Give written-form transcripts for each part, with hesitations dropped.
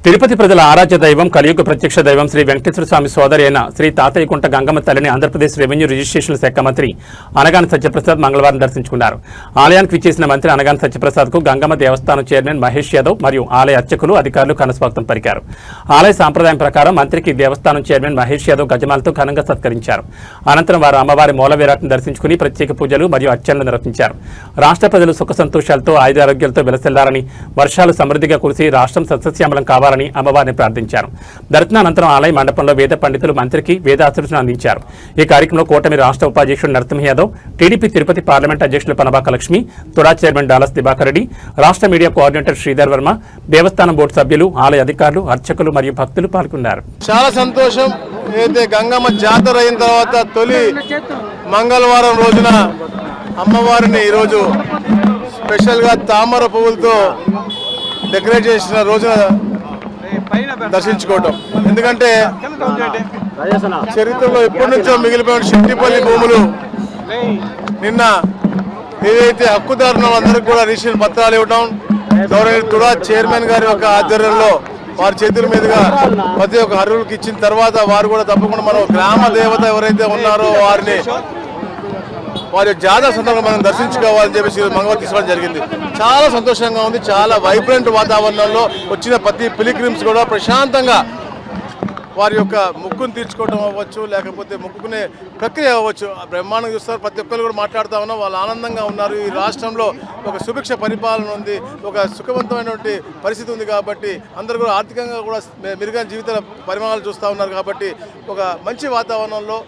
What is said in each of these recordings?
తిరుపతి ప్రజల ఆరాధ్య దైవం కలియుగ ప్రత్యక్ష దైవం శ్రీ వెంకటేశ్వర స్వామి సోదరి అయిన శ్రీ తాతయ్యకుంట గంగమ్మ తల్లిని ఆంధ్రప్రదేశ్ రెవెన్యూ రిజిస్ట్రేషన్ల శాఖ మంత్రి అనగాని సత్యప్రసాద్ మంగళవారం దర్శించుకున్నారు. ఆలయానికి విచ్చేసిన మంత్రి అనగాని సత్యప్రసాద్ కు గంగమ్మ దేవస్థానం చైర్మన్ మహేష్ యాదవ్ మరియు ఆలయ అర్చకులు అధికారులు ఘనస్వాగతం పలికారు. ఆలయ సాంప్రదాయం ప్రకారం మంత్రికి దేవస్థానం చైర్మన్ మహేష్ యాదవ్ గజమాలతో ఘనంగా సత్కరించారు. అనంతరం వారు అమ్మవారి మూల విరాట్ను దర్శించుకుని ప్రత్యేక పూజలు మరియు అర్చనలు నిర్వహించారు. రాష్ట్ర ప్రజలు సుఖ సంతోషాలతో ఆయురారోగ్యాలతో వెలసిల్లారని, వర్షాలు సమృద్ధిగా కురిసి రాష్ట్రం సస్యశ్యామలం కావాలని అమ్మవారిని ప్రార్థించారు. దర్శనానంతరం ఆలయ మండపంలో వేద పండితులు మంత్రికి వేదాశీర్వచనం అందించారు. ఈ కార్యక్రమంలో కూటమి రాష్ట్ర ఉపాధ్యక్షుడు నరసింహ యాదవ్, టీడీపీ తిరుపతి పార్లమెంట్ అధ్యక్షులు పనబాక లక్ష్మి, తుడా చైర్మన్ డాలస్ దివాకర్ రెడ్డి, రాష్ట్ర మీడియా కోఆర్డినేటర్ శ్రీధర్ వర్మ, దేవస్థానం బోర్డు సభ్యులు, ఆలయ అధికారులు, అర్చకులు మరియు భక్తులు పాల్గొన్నారు. చాలా సంతోషం. అయితే గంగమ్మ జాతర అయిన తర్వాత తొలి మంగళవారం రోజున అమ్మవారిని ఈరోజు స్పెషల్గా తామర పువ్వులతో డెకరేట్ చేసిన రోజున దర్శించుకోవటం. ఎందుకంటే చరిత్రలో ఎప్పటి నుంచో మిగిలిపోయిన శెట్టిపల్లి భూములు నిన్న ఏదైతే హక్కుదారులు అందరికీ కూడా రిజిస్ట్రేషన్ పత్రాలు ఇవ్వడం, గౌరవ తుడా చైర్మన్ గారి యొక్క ఆధ్వర్యంలో వారి చేతుల మీదుగా ప్రతి ఒక్క అర్హులకు ఇచ్చిన తర్వాత వారు కూడా తప్పకుండా మనం గ్రామ దేవత ఎవరైతే ఉన్నారో వారిని వారి జాతర సందర్భంగా మనం దర్శించుకోవాలని చెప్పేసి మంగళవారం తీసుకోవడం జరిగింది. చాలా సంతోషంగా ఉంది. చాలా వైబ్రెంట్ వాతావరణంలో వచ్చిన ప్రతి పిలిగ్రిమ్స్ కూడా ప్రశాంతంగా వారి యొక్క మొక్కును తీర్చుకోవడం అవ్వచ్చు, లేకపోతే మొక్కుకునే ప్రక్రియ అవ్వచ్చు, బ్రహ్మాండంగా చూస్తారు. ప్రతి ఒక్కరు కూడా మాట్లాడుతూ ఉన్నాం, వాళ్ళు ఆనందంగా ఉన్నారు. ఈ రాష్ట్రంలో ఒక సుభిక్ష పరిపాలన ఉంది, ఒక సుఖవంతమైనటువంటి పరిస్థితి ఉంది. కాబట్టి అందరూ కూడా ఆర్థికంగా కూడా మెరుగైన జీవితాల పరిమాణాలు చూస్తూ ఉన్నారు. కాబట్టి ఒక మంచి వాతావరణంలో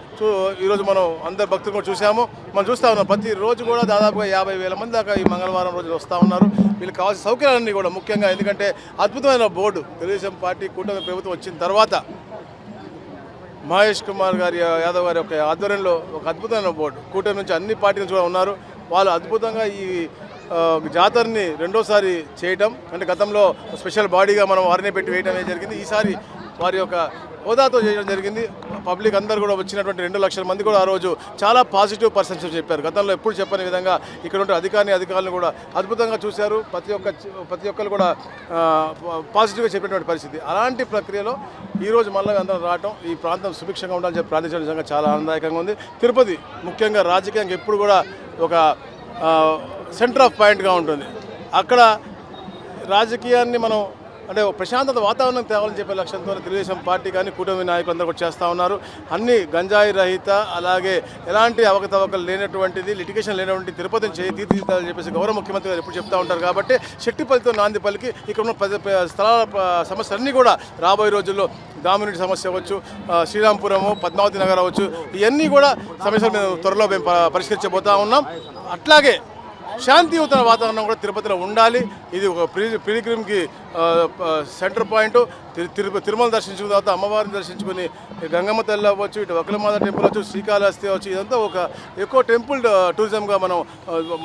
ఈరోజు మనం అందరు భక్తులు కూడా చూసాము. మనం చూస్తూ ఉన్నాం ప్రతిరోజు కూడా దాదాపుగా 50,000 మంది దాకా ఈ మంగళవారం రోజు వస్తూ ఉన్నారు. వీళ్ళకి కావాల్సిన సౌకర్యాలన్నీ కూడా ముఖ్యంగా, ఎందుకంటే అద్భుతమైన బోర్డు తెలుగుదేశం పార్టీ కూటమి ప్రభుత్వం వచ్చిన తర్వాత మహేష్ కుమార్ గారి యాదవ్ గారి యొక్క ఆధ్వర్యంలో ఒక అద్భుతమైన బోర్డు, కూటమి నుంచి అన్ని పార్టీలు కూడా ఉన్నారు. వాళ్ళు అద్భుతంగా ఈ జాతరని రెండోసారి చేయటం, అంటే గతంలో స్పెషల్ బాడీగా మనం వారిని పెట్టి వేయడం జరిగింది. ఈసారి వారి యొక్క హోదాతో చేయడం జరిగింది. పబ్లిక్ అందరూ కూడా వచ్చినటువంటి 2 లక్షల మంది కూడా ఆ రోజు చాలా పాజిటివ్ పర్సెప్షన్ చెప్పారు. గతంలో ఎప్పుడు చెప్పని విధంగా ఇక్కడ ఉంటే అధికారులు కూడా అద్భుతంగా చూశారు. ప్రతి ఒక్కరు కూడా పాజిటివ్గా చెప్పినటువంటి పరిస్థితి. అలాంటి ప్రక్రియలో ఈరోజు మళ్ళీ అందరం రావటం, ఈ ప్రాంతం సుభిక్షంగా ఉండాలని చెప్పి ప్రార్థించడం నిజంగా చాలా ఆనందదాయకంగా ఉంది. తిరుపతి ముఖ్యంగా రాజకీయంగా ఎప్పుడు కూడా ఒక సెంటర్ ఆఫ్ పాయింట్గా ఉంటుంది. అక్కడ రాజకీయాన్ని మనం అంటే ప్రశాంతత వాతావరణం తేవాలని చెప్పే లక్ష్యంతో తెలుగుదేశం పార్టీ కానీ కూటమి నాయకులు అందరూ కూడా చేస్తూ ఉన్నారు. అన్ని గంజాయి రహిత, అలాగే ఎలాంటి అవకతవకలు లేనటువంటిది, లిటిగేషన్ లేనటువంటి తిరుపతిని తీర్చిదిద్దాలని చెప్పేసి గౌరవ ముఖ్యమంత్రి గారు ఎప్పుడు చెప్తూ ఉంటారు. కాబట్టి శెట్టిపల్లితో నాందిపల్లికి ఇక్కడ ఉన్న స్థలాల సమస్యలన్నీ కూడా రాబోయే రోజుల్లో దామిరెడ్డి సమస్య అవ్వచ్చు, శ్రీరాంపురము, పద్మావతి నగర్ అవ్వచ్చు, ఇవన్నీ కూడా సమస్యలు మేము త్వరలో మేము పరిష్కరించబోతూ ఉన్నాం. అట్లాగే శాంతియుత వాతావరణం కూడా తిరుపతిలో ఉండాలి. ఇది ఒక పిలిగ్రిమ్కి సెంటర్ పాయింట్. తిరుమల దర్శించుకున్న తర్వాత అమ్మవారిని దర్శించుకుని గంగమ్మ తల్లి అవ్వచ్చు, ఇటు వకలమాత టెంపుల్ అవ్వచ్చు, శ్రీకాళహస్తి అవ్వచ్చు, ఇదంతా ఒక ఎక్కువ టెంపుల్ టూరిజంగా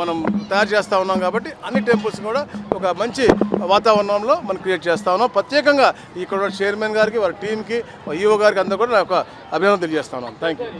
మనం తయారు చేస్తూ ఉన్నాం. కాబట్టి అన్ని టెంపుల్స్ కూడా ఒక మంచి వాతావరణంలో మనం క్రియేట్ చేస్తూ ఉన్నాం. ప్రత్యేకంగా ఇక్కడ చైర్మన్ గారికి, వారి టీంకి, ఈఓ గారికి అందరూ కూడా ఒక అభినందన తెలియజేస్తా ఉన్నాం. Thank you.